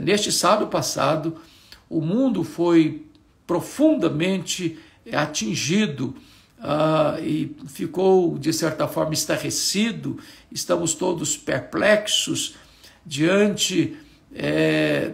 neste sábado passado, o mundo foi profundamente atingido e ficou, de certa forma, estarrecido. Estamos todos perplexos diante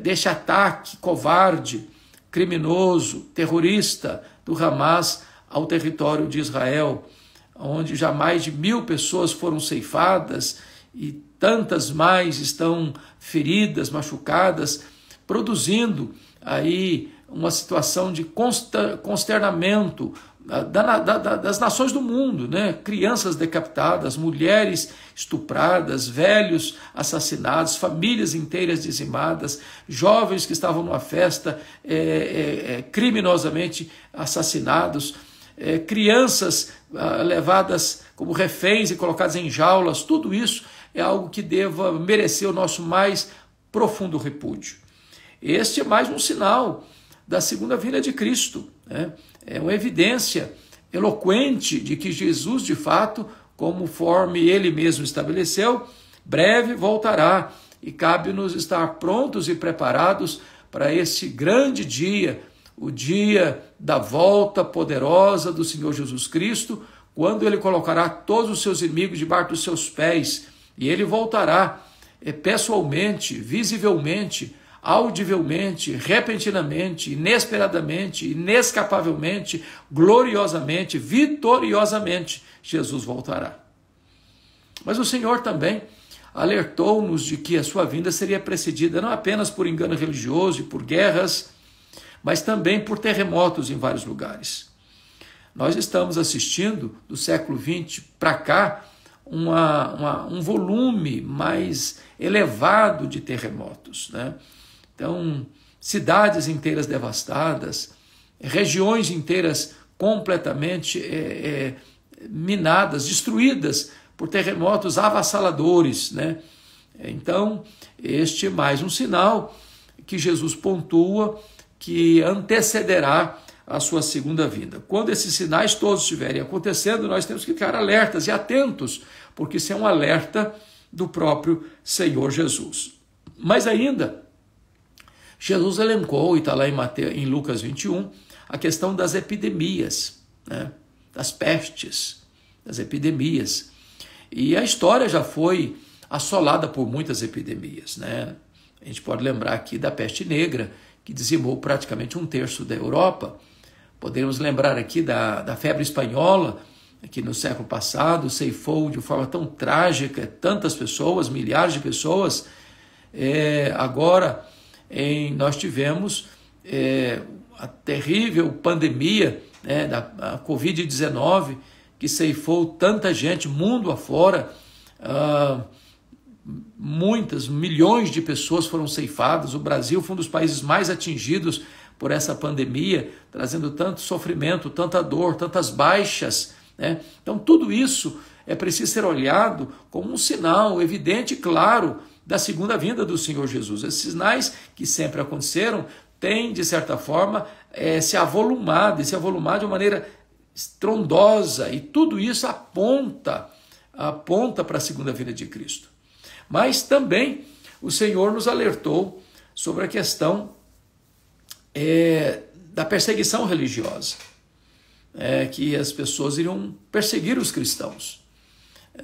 deste ataque covarde, criminoso, terrorista do Hamas ao território de Israel, onde já mais de 1.000 pessoas foram ceifadas e tantas mais estão feridas, machucadas, produzindo aí uma situação de consternamento das nações do mundo, né? Crianças decapitadas, mulheres estupradas, velhos assassinados, famílias inteiras dizimadas, jovens que estavam numa festa criminosamente assassinados, crianças levadas como reféns e colocadas em jaulas. Tudo isso é algo que deva merecer o nosso mais profundo repúdio. Este é mais um sinal da segunda vinda de Cristo, né? É uma evidência eloquente de que Jesus, de fato, conforme ele mesmo estabeleceu, breve voltará, e cabe-nos estar prontos e preparados para esse grande dia, o dia da volta poderosa do Senhor Jesus Cristo, quando ele colocará todos os seus inimigos debaixo dos seus pés, e ele voltará pessoalmente, visivelmente, audivelmente, repentinamente, inesperadamente, inescapavelmente, gloriosamente, vitoriosamente, Jesus voltará. Mas o Senhor também alertou-nos de que a sua vinda seria precedida não apenas por engano religioso e por guerras, mas também por terremotos em vários lugares. Nós estamos assistindo, do século XX para cá, um volume mais elevado de terremotos, né? Então, cidades inteiras devastadas, regiões inteiras completamente minadas, destruídas por terremotos avassaladores, né? Então, este é mais um sinal que Jesus pontua que antecederá a sua segunda vinda. Quando esses sinais todos estiverem acontecendo, nós temos que ficar alertas e atentos, porque isso é um alerta do próprio Senhor Jesus. Mas ainda, Jesus elencou, e está lá em Lucas 21, a questão das epidemias, né? Das pestes, das epidemias. E a história já foi assolada por muitas epidemias, né? A gente pode lembrar aqui da peste negra, que dizimou praticamente 1/3 da Europa. Podemos lembrar aqui da febre espanhola, que no século passado ceifou de forma tão trágica tantas pessoas, milhares de pessoas. Agora, nós tivemos a terrível pandemia, né, da Covid-19, que ceifou tanta gente, mundo afora. Muitas, milhões de pessoas foram ceifadas. O Brasil foi um dos países mais atingidos por essa pandemia, trazendo tanto sofrimento, tanta dor, tantas baixas, né? Então tudo isso é preciso ser olhado como um sinal evidente e claro da segunda vinda do Senhor Jesus. Esses sinais que sempre aconteceram têm, de certa forma, se avolumado de uma maneira estrondosa, e tudo isso aponta para a segunda vinda de Cristo. Mas também o Senhor nos alertou sobre a questão da perseguição religiosa, que as pessoas iriam perseguir os cristãos.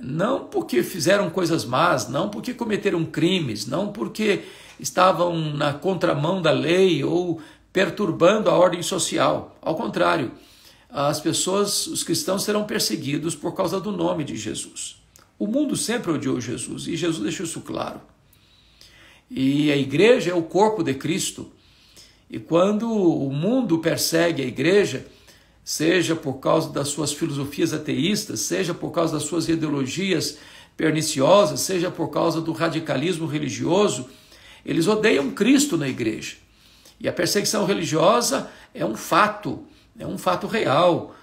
Não porque fizeram coisas más, não porque cometeram crimes, não porque estavam na contramão da lei ou perturbando a ordem social. Ao contrário, os cristãos serão perseguidos por causa do nome de Jesus. O mundo sempre odiou Jesus, e Jesus deixou isso claro. E a igreja é o corpo de Cristo. E quando o mundo persegue a igreja, seja por causa das suas filosofias ateístas, seja por causa das suas ideologias perniciosas, seja por causa do radicalismo religioso, eles odeiam Cristo na igreja. E a perseguição religiosa é um fato real.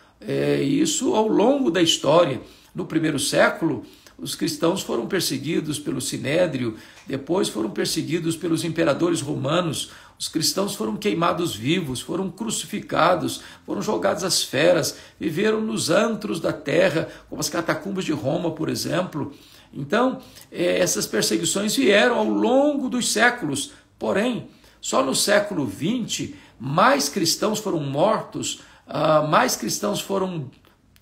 Isso ao longo da história. No primeiro século, os cristãos foram perseguidos pelo Sinédrio, depois foram perseguidos pelos imperadores romanos. Os cristãos foram queimados vivos, foram crucificados, foram jogados às feras, viveram nos antros da terra, como as catacumbas de Roma, por exemplo. Então, essas perseguições vieram ao longo dos séculos, Porém, só no século XX, mais cristãos foram mortos, mais cristãos foram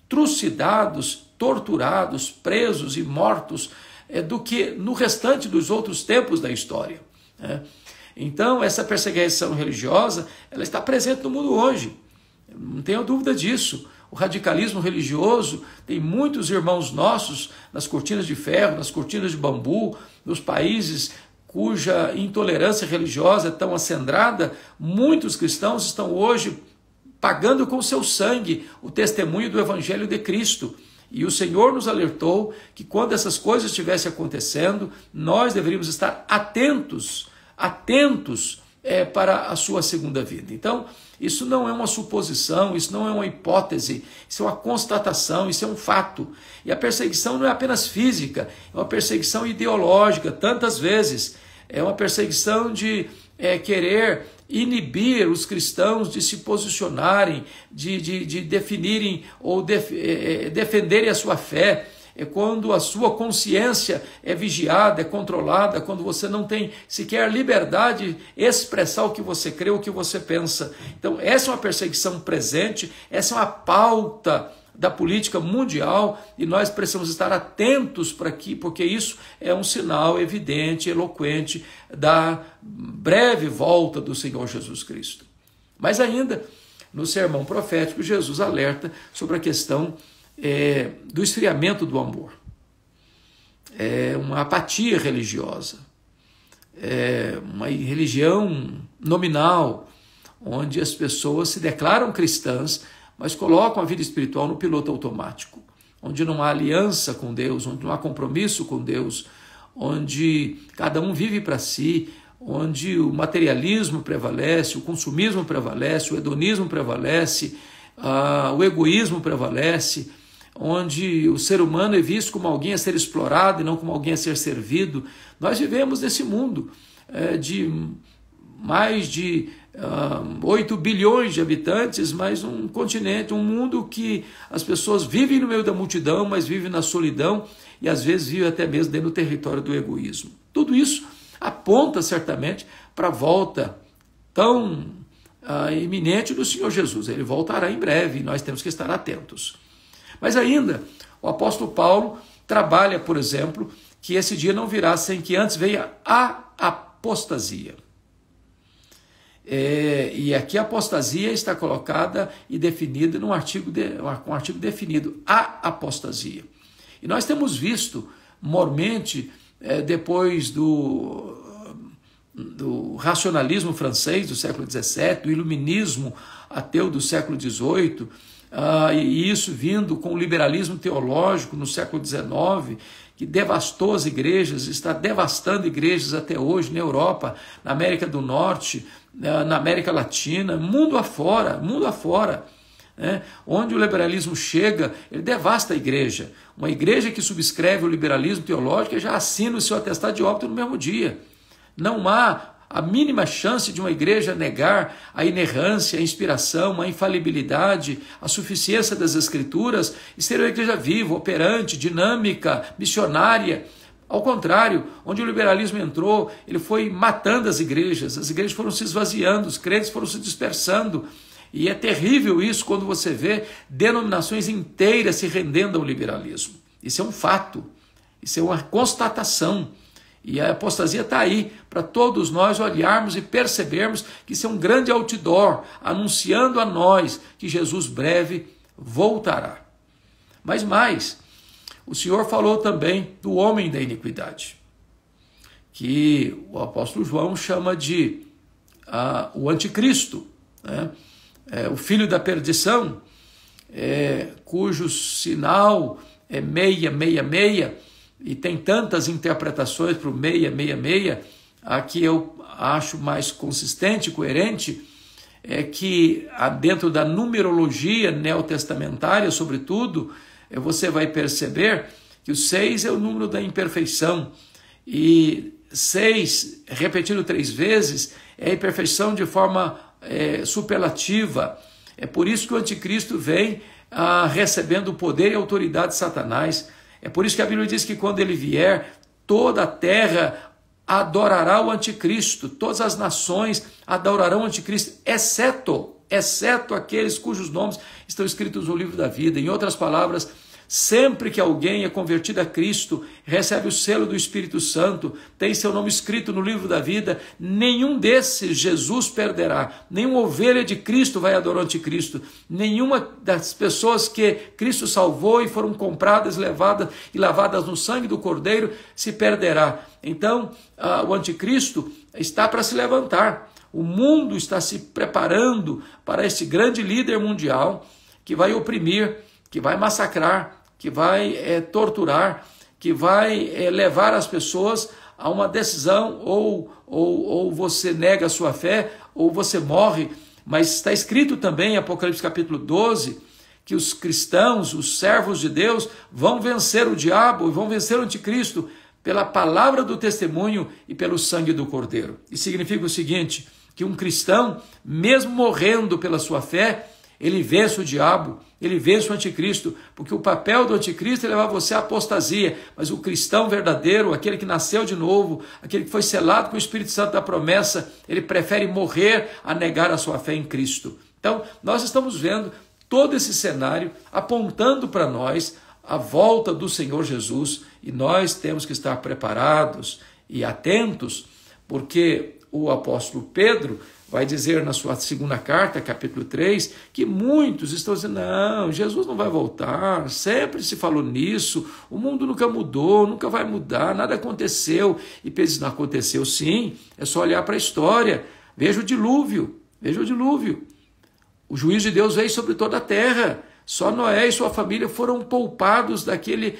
trucidados, torturados, presos e mortos do que no restante dos outros tempos da história. Então, essa perseguição religiosa, ela está presente no mundo hoje. Não tenho dúvida disso. O radicalismo religioso tem muitos irmãos nossos nas cortinas de ferro, nas cortinas de bambu, nos países cuja intolerância religiosa é tão acendrada. Muitos cristãos estão hoje pagando com seu sangue o testemunho do Evangelho de Cristo. E o Senhor nos alertou que quando essas coisas estivessem acontecendo, nós deveríamos estar atentos para a sua segunda vida. Então, isso não é uma suposição, isso não é uma hipótese, isso é uma constatação, isso é um fato. E a perseguição não é apenas física, é uma perseguição ideológica, tantas vezes. É uma perseguição de querer inibir os cristãos de se posicionarem, de definirem ou defenderem a sua fé. É quando a sua consciência é vigiada, é controlada, quando você não tem sequer liberdade de expressar o que você crê, o que você pensa. Então, essa é uma perseguição presente, essa é uma pauta da política mundial e nós precisamos estar atentos porque isso é um sinal evidente, eloquente da breve volta do Senhor Jesus Cristo. Mas ainda, no sermão profético, Jesus alerta sobre a questão do esfriamento do amor, uma apatia religiosa, uma religião nominal, onde as pessoas se declaram cristãs, mas colocam a vida espiritual no piloto automático, onde não há aliança com Deus, onde não há compromisso com Deus, onde cada um vive para si, onde o materialismo prevalece, o consumismo prevalece, o hedonismo prevalece, o egoísmo prevalece, onde o ser humano é visto como alguém a ser explorado e não como alguém a ser servido. Nós vivemos nesse mundo de mais de 8 bilhões de habitantes, mas um continente, um mundo que as pessoas vivem no meio da multidão, mas vivem na solidão e às vezes vivem até mesmo dentro do território do egoísmo. Tudo isso aponta certamente para a volta tão iminente do Senhor Jesus. Ele voltará em breve e nós temos que estar atentos. Mas ainda, o apóstolo Paulo trabalha, por exemplo, que esse dia não virá sem que antes venha a apostasia. E aqui a apostasia está colocada e definida num artigo, com um artigo definido, a apostasia. E nós temos visto, mormente, depois do racionalismo francês do século XVII, do iluminismo ateu do século XVIII, e isso vindo com o liberalismo teológico no século XIX, que devastou as igrejas, está devastando igrejas até hoje na Europa, na América do Norte, na América Latina, mundo afora, onde o liberalismo chega, ele devasta a igreja. Uma igreja que subscreve o liberalismo teológico já assina o seu atestado de óbito no mesmo dia. Não há a mínima chance de uma igreja negar a inerrância, a inspiração, a infalibilidade, a suficiência das Escrituras e ser uma igreja viva, operante, dinâmica, missionária. Ao contrário, onde o liberalismo entrou, ele foi matando as igrejas foram se esvaziando, os crentes foram se dispersando. E é terrível isso quando você vê denominações inteiras se rendendo ao liberalismo. Isso é um fato, isso é uma constatação. E a apostasia está aí para todos nós olharmos e percebermos que isso é um grande outdoor, anunciando a nós que Jesus breve voltará. Mas mais, o Senhor falou também do homem da iniquidade, que o apóstolo João chama de o anticristo, né? O filho da perdição, cujo sinal é 666, e tem tantas interpretações para o 666, a que eu acho mais consistente, coerente, é que dentro da numerologia neotestamentária, sobretudo, você vai perceber que o 6 é o número da imperfeição, e 6, repetido 3 vezes, é a imperfeição de forma superlativa. É por isso que o anticristo vem recebendo o poder e a autoridade de Satanás. É por isso que a Bíblia diz que quando ele vier, toda a terra adorará o anticristo, todas as nações adorarão o anticristo, exceto aqueles cujos nomes estão escritos no livro da vida. Em outras palavras, sempre que alguém é convertido a Cristo, recebe o selo do Espírito Santo, tem seu nome escrito no livro da vida, nenhum desses Jesus perderá, nenhuma ovelha de Cristo vai adorar o anticristo, nenhuma das pessoas que Cristo salvou e foram compradas, levadas e lavadas no sangue do Cordeiro se perderá. Então, o anticristo está para se levantar, o mundo está se preparando para esse grande líder mundial que vai oprimir, que vai massacrar, que vai torturar, que vai levar as pessoas a uma decisão, ou você nega a sua fé, ou você morre. Mas está escrito também em Apocalipse capítulo 12, que os cristãos, os servos de Deus, vão vencer o diabo e vão vencer o anticristo pela palavra do testemunho e pelo sangue do Cordeiro. Isso significa o seguinte, que um cristão, mesmo morrendo pela sua fé, ele vence o diabo, ele vence o anticristo, porque o papel do anticristo é levar você à apostasia, mas o cristão verdadeiro, aquele que nasceu de novo, aquele que foi selado com o Espírito Santo da promessa, ele prefere morrer a negar a sua fé em Cristo. Então, nós estamos vendo todo esse cenário apontando para nós a volta do Senhor Jesus, e nós temos que estar preparados e atentos, porque o apóstolo Pedro vai dizer na sua segunda carta, capítulo 3, que muitos estão dizendo, não, Jesus não vai voltar, sempre se falou nisso, o mundo nunca mudou, nunca vai mudar, nada aconteceu. E Pedro diz, não aconteceu sim, é só olhar para a história, veja o dilúvio, o juízo de Deus veio sobre toda a terra, só Noé e sua família foram poupados daquele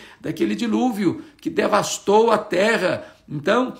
dilúvio que devastou a terra. Então,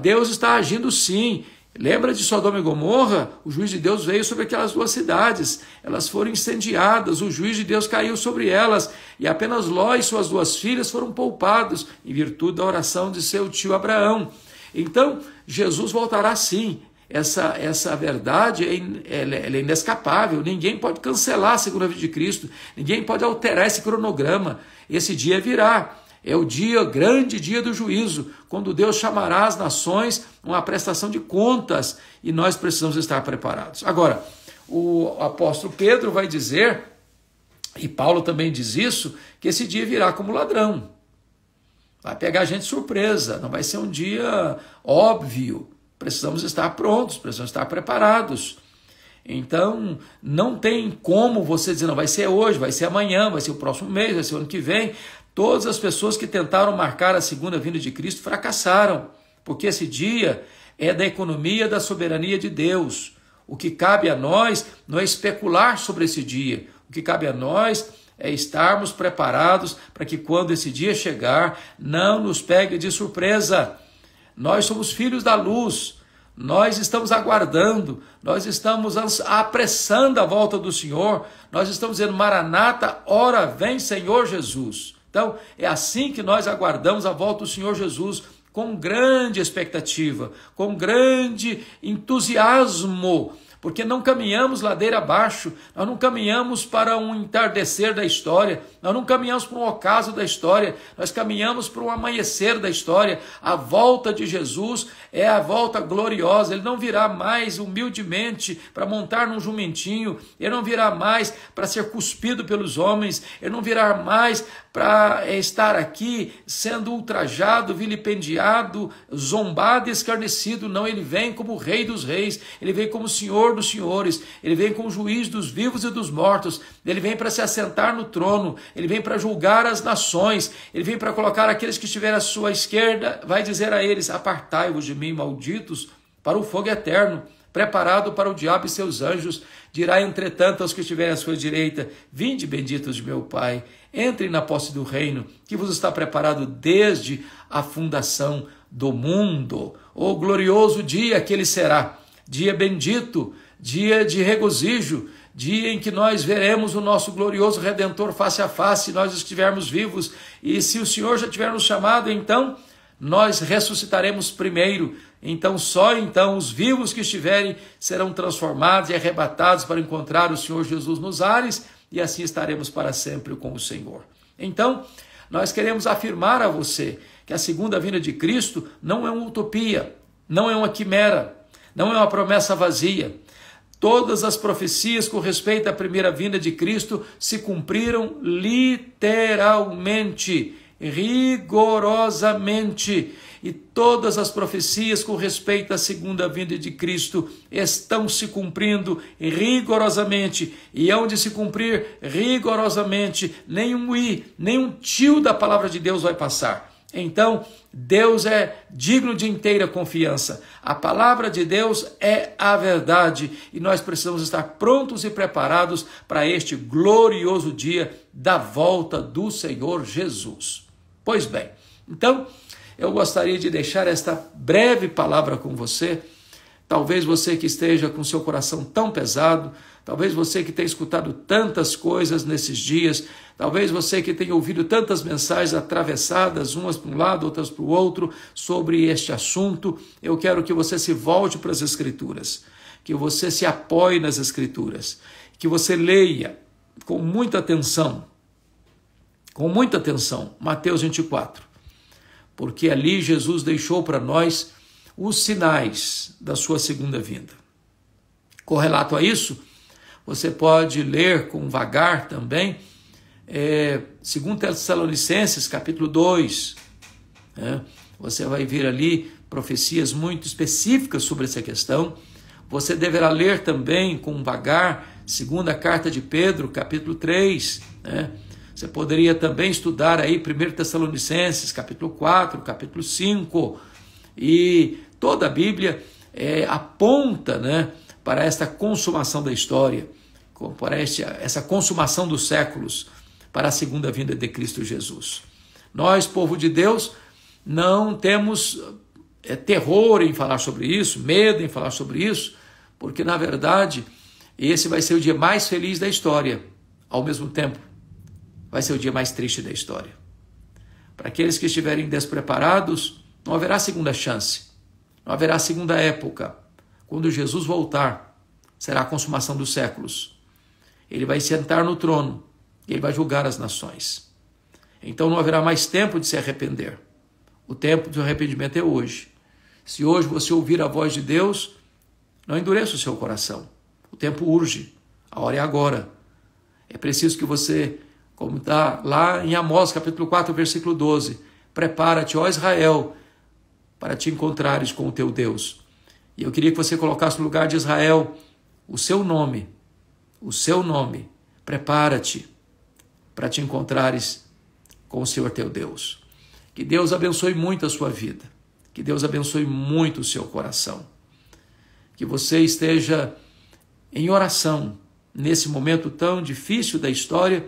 Deus está agindo sim. Lembra de Sodoma e Gomorra? O juízo de Deus veio sobre aquelas duas cidades. Elas foram incendiadas, o juízo de Deus caiu sobre elas. E apenas Ló e suas duas filhas foram poupados, em virtude da oração de seu tio Abraão. Então, Jesus voltará sim. Essa verdade ela é inescapável. Ninguém pode cancelar a segunda vinda de Cristo. Ninguém pode alterar esse cronograma. Esse dia virá. É o grande dia do juízo, quando Deus chamará as nações a uma prestação de contas, e nós precisamos estar preparados. Agora, o apóstolo Pedro vai dizer, e Paulo também diz isso, que esse dia virá como ladrão. Vai pegar a gente de surpresa, não vai ser um dia óbvio. Precisamos estar prontos, precisamos estar preparados. Então, não tem como você dizer, não, vai ser hoje, vai ser amanhã, vai ser o próximo mês, vai ser o ano que vem. Todas as pessoas que tentaram marcar a segunda vinda de Cristo fracassaram, porque esse dia é da economia da soberania de Deus. O que cabe a nós não é especular sobre esse dia, o que cabe a nós é estarmos preparados para que quando esse dia chegar, não nos pegue de surpresa. Nós somos filhos da luz, nós estamos aguardando, nós estamos apressando a volta do Senhor, nós estamos dizendo, Maranata, ora vem Senhor Jesus. Então, é assim que nós aguardamos a volta do Senhor Jesus, com grande expectativa, com grande entusiasmo, porque não caminhamos ladeira abaixo, nós não caminhamos para um entardecer da história, nós não caminhamos para um ocaso da história, nós caminhamos para um amanhecer da história. A volta de Jesus é a volta gloriosa, ele não virá mais humildemente para montar num jumentinho, ele não virá mais para ser cuspido pelos homens, ele não virá mais para estar aqui sendo ultrajado, vilipendiado, zombado e escarnecido. Não, ele vem como Rei dos Reis, ele vem como Senhor dos Senhores, ele vem como juiz dos vivos e dos mortos, ele vem para se assentar no trono, ele vem para julgar as nações, ele vem para colocar aqueles que estiverem à sua esquerda, vai dizer a eles, apartai-vos de mim, malditos, para o fogo eterno, preparado para o diabo e seus anjos. Dirá, entretanto, aos que estiverem à sua direita, vinde, benditos de meu Pai, entrem na posse do reino, que vos está preparado desde a fundação do mundo. O glorioso dia que ele será, dia bendito, dia de regozijo, dia em que nós veremos o nosso glorioso Redentor face a face, se nós estivermos vivos, e se o Senhor já tiver nos chamado, então nós ressuscitaremos primeiro. Então, só então os vivos que estiverem serão transformados e arrebatados para encontrar o Senhor Jesus nos ares, e assim estaremos para sempre com o Senhor. Então, nós queremos afirmar a você que a segunda vinda de Cristo não é uma utopia, não é uma quimera, não é uma promessa vazia. Todas as profecias com respeito à primeira vinda de Cristo se cumpriram literalmente, rigorosamente. E todas as profecias com respeito à segunda vinda de Cristo estão se cumprindo rigorosamente. E onde se cumprir rigorosamente, nenhum i, nenhum tio da palavra de Deus vai passar. Então, Deus é digno de inteira confiança. A palavra de Deus é a verdade e nós precisamos estar prontos e preparados para este glorioso dia da volta do Senhor Jesus. Pois bem, então eu gostaria de deixar esta breve palavra com você. Talvez você que esteja com seu coração tão pesado, talvez você que tenha escutado tantas coisas nesses dias, talvez você que tenha ouvido tantas mensagens atravessadas, umas para um lado, outras para o outro, sobre este assunto, eu quero que você se volte para as Escrituras, que você se apoie nas Escrituras, que você leia com muita atenção, Mateus 24, porque ali Jesus deixou para nós os sinais da sua segunda vinda. Correlato a isso, você pode ler com vagar também, 2 Tessalonicenses, capítulo 2. Você vai ver ali profecias muito específicas sobre essa questão. Você deverá ler também com vagar, 2ª carta de Pedro, capítulo 3. Você poderia também estudar aí 1 Tessalonicenses, capítulo 4, capítulo 5. E toda a Bíblia aponta, para esta consumação da história, para essa consumação dos séculos, para a segunda vinda de Cristo Jesus. Nós, povo de Deus, não temos terror em falar sobre isso, medo em falar sobre isso, porque, na verdade, esse vai ser o dia mais feliz da história. Ao mesmo tempo, vai ser o dia mais triste da história. Para aqueles que estiverem despreparados, não haverá segunda chance, não haverá segunda época. Quando Jesus voltar, será a consumação dos séculos. Ele vai sentar no trono, ele vai julgar as nações. Então não haverá mais tempo de se arrepender. O tempo do arrependimento é hoje. Se hoje você ouvir a voz de Deus, não endureça o seu coração. O tempo urge, a hora é agora. É preciso que você, como está lá em Amós, capítulo 4, versículo 12, prepara-te, ó Israel, para te encontrares com o teu Deus. E eu queria que você colocasse no lugar de Israel o seu nome. Prepara-te para te encontrares com o Senhor teu Deus. Que Deus abençoe muito a sua vida. Que Deus abençoe muito o seu coração. Que você esteja em oração nesse momento tão difícil da história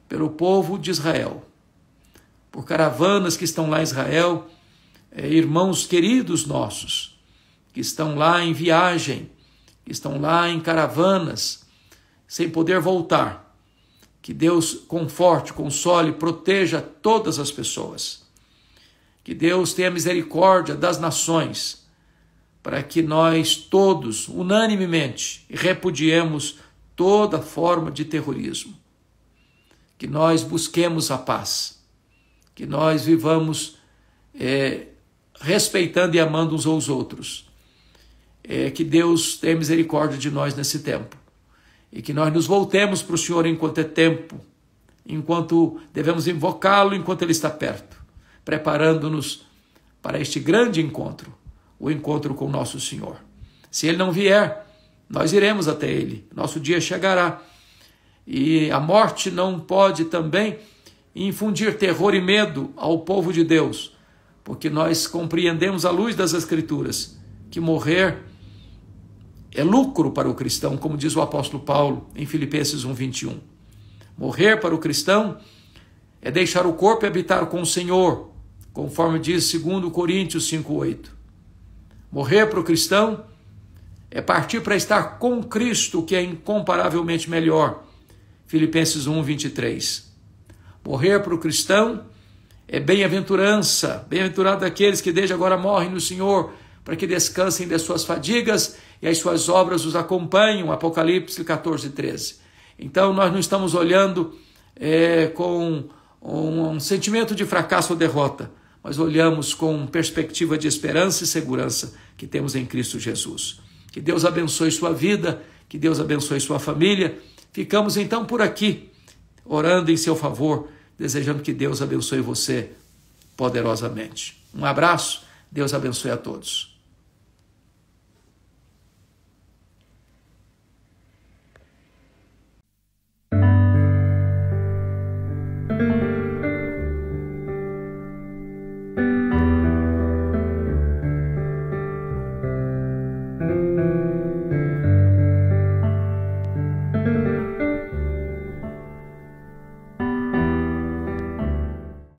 pelo povo de Israel. Por caravanas que estão lá em Israel, irmãos queridos nossos, que estão lá em viagem, que estão lá em caravanas, sem poder voltar. Que Deus conforte, console, proteja todas as pessoas. Que Deus tenha misericórdia das nações, para que nós todos, unanimemente, repudiemos toda forma de terrorismo. Que nós busquemos a paz. Que nós vivamos respeitando e amando uns aos outros. Que Deus tenha misericórdia de nós nesse tempo. E que nós nos voltemos para o Senhor enquanto é tempo, enquanto devemos invocá-lo enquanto Ele está perto, preparando-nos para este grande encontro, o encontro com o nosso Senhor. Se Ele não vier, nós iremos até Ele, nosso dia chegará. E a morte não pode também infundir terror e medo ao povo de Deus, porque nós compreendemos à luz das Escrituras que morrer é lucro para o cristão, como diz o apóstolo Paulo em Filipenses 1:21. Morrer para o cristão é deixar o corpo e habitar com o Senhor, conforme diz 2 Coríntios 5:8. Morrer para o cristão é partir para estar com Cristo, que é incomparavelmente melhor, Filipenses 1:23. Morrer para o cristão é bem-aventurança, bem-aventurado aqueles que desde agora morrem no Senhor, para que descansem das suas fadigas e as suas obras os acompanham, Apocalipse 14:13. Então nós não estamos olhando com um sentimento de fracasso ou derrota, mas olhamos com perspectiva de esperança e segurança que temos em Cristo Jesus. Que Deus abençoe sua vida, que Deus abençoe sua família. Ficamos então por aqui, orando em seu favor, desejando que Deus abençoe você poderosamente. Um abraço, Deus abençoe a todos.